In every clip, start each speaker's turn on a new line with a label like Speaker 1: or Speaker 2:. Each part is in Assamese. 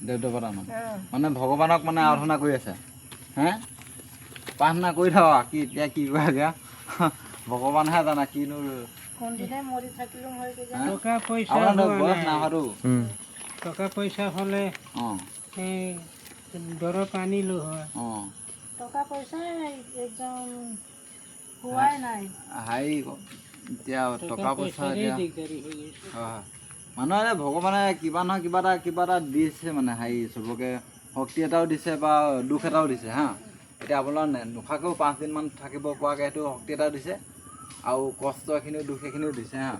Speaker 1: দেৱদেৱতা নাম মানে ভগৱানক মানে আৰাধনা কৰি আছে হে প্ৰাৰ্থনা কৰি থাক কি এতিয়া কি কৰা দিয়া ভগৱানহে জানা কিনো
Speaker 2: টকা পইচা টকা পইচা হ'লে দৰৱ আনিলো হয়
Speaker 3: টকা পইচা একদম হোৱাই নাই
Speaker 1: হাই এতিয়া টকা পইচা এতিয়া মানুহে ভগৱানে কিবা নহয় কিবা এটা দিছে মানে হাই চবকে শক্তি এটাও দিছে বা দুখ এটাও দিছে হা এতিয়া আপোনাৰ নোখোৱাকৈও 5 দিনমান থাকিব পৰাকৈ সেইটো শক্তি এটাও দিছে আৰু কষ্ট এখিনিও দুখ এখিনিও দিছে হা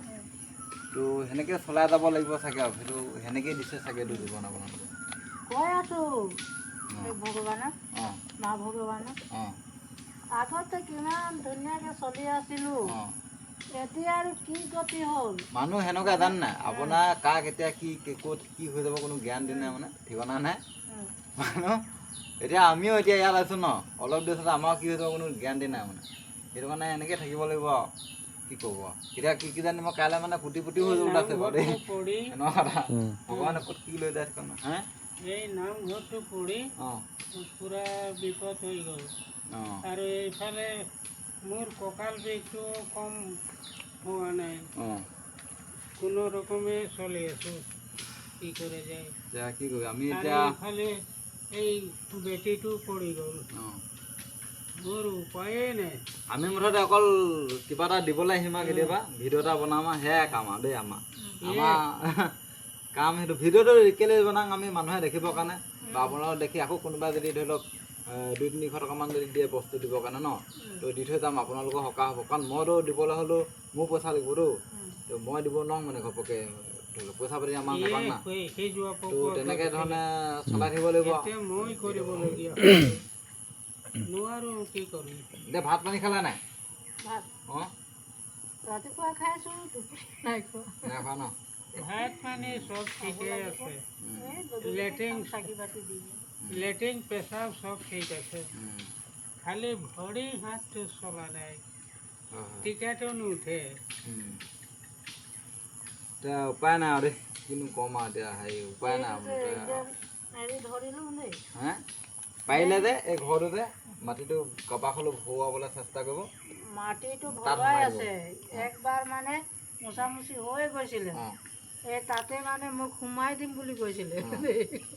Speaker 1: তো সেনেকৈ চলাই যাব লাগিব চাগে আৰু সেইটো সেনেকৈয়ে দিছে চাগে এইটো জীৱন আপোনালোকে
Speaker 3: কৈ আছো ভগৱানক মা ভগৱানক আগতে কিমান ধুনীয়াকৈ চলি আছিলোঁ এতিয়া আৰু কি গতি হ'ল
Speaker 1: মানুহ সেনেকুৱা জানে নাই আপোনাৰ কাক এতিয়া কি ক'ত কি হৈ যাব কোনো জ্ঞান দি নাই মানে ঠিকনা নাই মানুহ এতিয়া আমিও এতিয়া ইয়াত আছোঁ ন অলপ দেৰি পিছত আমাৰ কি হৈ যাব কোনো জ্ঞান দি নাই মানে সেইটো কাৰণে এনেকৈ থাকিব লাগিব আৰু কি ক'ব এতিয়া কি জানি মই কাইলৈ মানে ফুটি হৈ যাব আছে বাৰু দেই এনেকুৱা কথা ভগৱানে ক'ত কি লৈ যায় হে
Speaker 2: এই নামঘৰটো পঢ়ি পুৰা বিপদ হৈ গ'ল আৰু এইফালে মোৰ কঁকাল বিষটো কম হোৱা নাই কোনো ৰকমে চলি আছোঁ কি কৰে যায়
Speaker 1: এতিয়া কি কৰিবি আমি এতিয়া
Speaker 2: এইফালে এই বেটিটো পৰি গ'ল মোৰ উপায়ে নাই
Speaker 1: আমি মুঠতে অকল কিবা এটা দিবলৈ আহিম আৰু কেতিয়াবা ভিডিঅ' এটা বনাম আৰু সেয়াই কাম আৰু দেই আমাৰ কাম সেইটো ভিডিঅ'টো কেলৈ বনাম আমি মানুহে দেখিবৰ কাৰণে বা আপোনালোকক দেখি আকৌ কোনোবা যদি ধৰি লওক 200-300 টকামান যদি দিয়ে বস্তু দিবৰ কাৰণে ন তো দি থৈ যাম আপোনালোকৰ সকাহ হ'ব কাৰণ মইতো দিবলৈ হ'লেও মোৰ পইচা লাগিবতো তো মই দিব নোৱাৰোঁ মানে ঘপককৈ ধৰি লওক পইচা পাতি আমাৰ নাপাম না তো তেনেকৈ ধৰণে চলাই থাকিব লাগিব
Speaker 2: মই কৰিবলগীয়া নোৱাৰোঁ কি কৰিম
Speaker 1: এতিয়া ভাত পানী খালা নাই অঁ
Speaker 3: ৰাতিপুৱা খাইছোঁ দুপৰীয়া নাই খোৱা
Speaker 1: নাই খোৱা ন
Speaker 2: ভাত পানী চব ঠিকে আছে লেট্ৰিন পেচাব চব ঠিক আছে খালি ভৰি হাতটো চলা নাই টিকাটো নুঠে
Speaker 1: এতিয়া উপায় নাই আৰু দেই কিনো ক'ম আৰু এতিয়া হেৰি উপায় নাই হে পাৰিলে যে এই ঘৰটোতে মাটিটো কাৰোবাক হ'লেও ভৰোৱাবলৈ চেষ্টা কৰিব
Speaker 3: মাটিটো ভৰাই আছে একবাৰ মানে মোচামুচি হৈ গৈছিলে এই তাতে মানে মোক সোমাই দিম বুলি কৈছিলে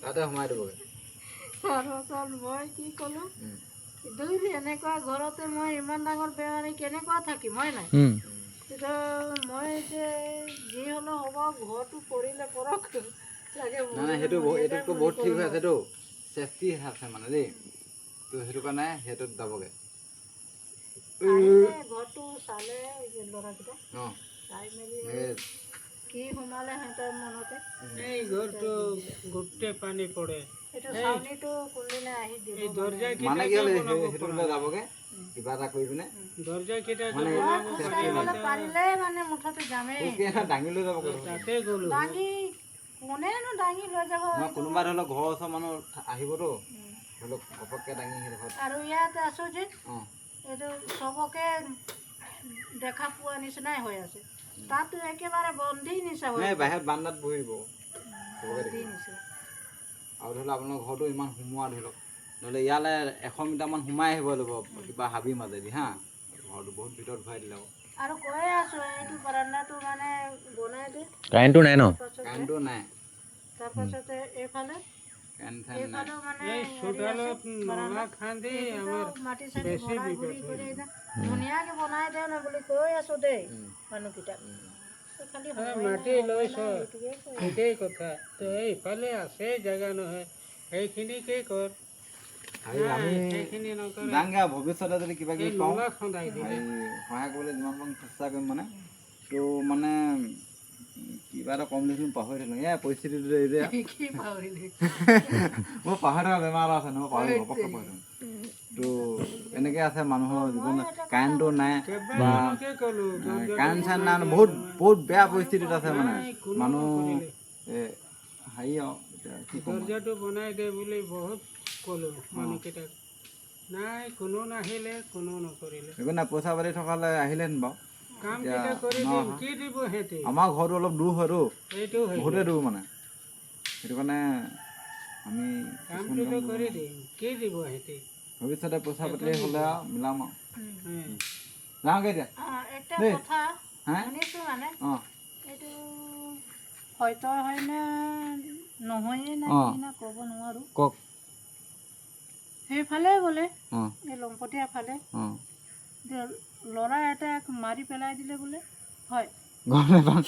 Speaker 1: তাতে সোমাই দিবগৈ
Speaker 3: তাৰপাছত মই কি ক'লোঁ দুই এনেকুৱা ঘৰতে মই ইমান ডাঙৰ বেমাৰী কেনেকুৱা থাকিম হয় নাই তেতিয়া মই যে যি হ'লেও হ'ব ঘৰটো পৰিলে পৰক
Speaker 1: নাই সেইটো এইটোতকৈ বহুত ঠিক হৈ আছেতো চেফটি আছে মানে দেই তো সেইটো কাৰণে সেইটোত যাবগৈ
Speaker 3: ঘৰটো চালে ল'ৰাকেইটা চাই মেলি কি সোমালে সিহঁতৰ মনতে
Speaker 2: এই ঘৰটো গোটেই পানী পৰে
Speaker 1: মানে কি হ'ল সেইটো যাবগৈ কিবা এটা কৰি পিনে
Speaker 2: দৰ্জাকেইটা
Speaker 3: মানে মুঠতে যামেই
Speaker 1: দাঙি লৈ যাব
Speaker 2: তাতে গ'লো
Speaker 3: কোনেনো দাঙি লৈ যাব
Speaker 1: কোনোবা ধৰি লওক ঘৰৰ ওচৰৰ মানুহ আহিবতো ধৰি লওক ঘপককৈ দাঙি
Speaker 3: আৰু ইয়াত আছো যে এইটো চবকে দেখা পোৱা নিচিনাই হৈ আছে তাতো একেবাৰে বন্ধি নিচা হৈ
Speaker 1: বাহিৰত বান্দাত বহি দিব
Speaker 3: বন্ধি নিচা
Speaker 1: আৰু ধৰি লওক আপোনাৰ ঘৰটো ইমান সোমোৱা ধৰি লওক নহ'লে ইয়ালৈ 100 মিটাৰমান সোমাই আহিব লাগিব কিবা হাবিৰ মাজেদি হা ঘৰটো বহুত ভিতৰত ভৰাই দিলে
Speaker 3: আৰু কৈ আছো এইটো বাৰান্দাটো মানে বনাই দে
Speaker 1: কাৰেণ্টটো নাই ন কাৰেণ্টটো নাই
Speaker 3: তাৰপাছতে এইফালে ধুনীয়াকে বনাই দে না বুলি কৈ আছো দেই মানুহকেইটাক
Speaker 2: মাটি লৈছ সেইটোৱেই কথা তো এইফালে আছে জেগা নহয় সেইখিনিকে কৰ
Speaker 1: ভৱিষ্যতে যদি কিবা কিবি পাওঁ সহায় কৰিবলৈ যিমান পাৰোঁ চেষ্টা কৰিম মানে তো মানে কিবা এটা কম দেখিলোঁ পাহৰি থাকিলোঁ এয়া পৰিস্থিতিটো মোৰ পাহৰি থকা বেমাৰ এটা আছে নহয় পাহৰি ঘপককৈ পাহৰি থাকোঁ তো এনেকৈ আছে মানুহৰ জীৱন কাৰেণ্টটো নাই বা কাৰেণ্ট চাৰেণ্ট নাই বহুত বেয়া পৰিস্থিতিত আছে মানে মানুহ হেৰি আৰু
Speaker 2: দৰ্জাটো বনাই দে বুলি বহুত ক'লোঁ মানুহকেইটাক নাই কোনো নাহিলে কোনো নকৰিলে
Speaker 1: একো নাই পইচা পাতি থকালৈ আহিলেহেঁতেন বাৰু
Speaker 2: কামকেইটা কৰি দিম কি দিব সিহঁতে
Speaker 1: আমাৰ ঘৰটো অলপ দূৰ হয়তো বহুতেই দূৰ মানে সেইটো কাৰণে আমি
Speaker 2: কামটোতো কৰি দিম কি দিব সিহঁতে
Speaker 1: ভৱিষ্যতে পইচা পাতি হ'লে আৰু মিলাম আৰু
Speaker 2: উম।
Speaker 1: যাওঁগৈ এতিয়া
Speaker 3: এটা
Speaker 1: দেই।
Speaker 3: কথা
Speaker 1: হা
Speaker 3: শুনিছোঁ মানে
Speaker 1: অঁ
Speaker 3: এইটো হয়তো হয় না নহয়ে না
Speaker 1: অঁ।
Speaker 3: কি না ক'ব নোৱাৰোঁ
Speaker 1: কওক
Speaker 3: সেইফালে বোলে
Speaker 1: অঁ
Speaker 3: এই লংপতীয়া ফালে
Speaker 1: অঁ
Speaker 3: যে ল'ৰা এটাক মাৰি পেলাই দিলে বোলে হয়
Speaker 1: গম নাপাওঁ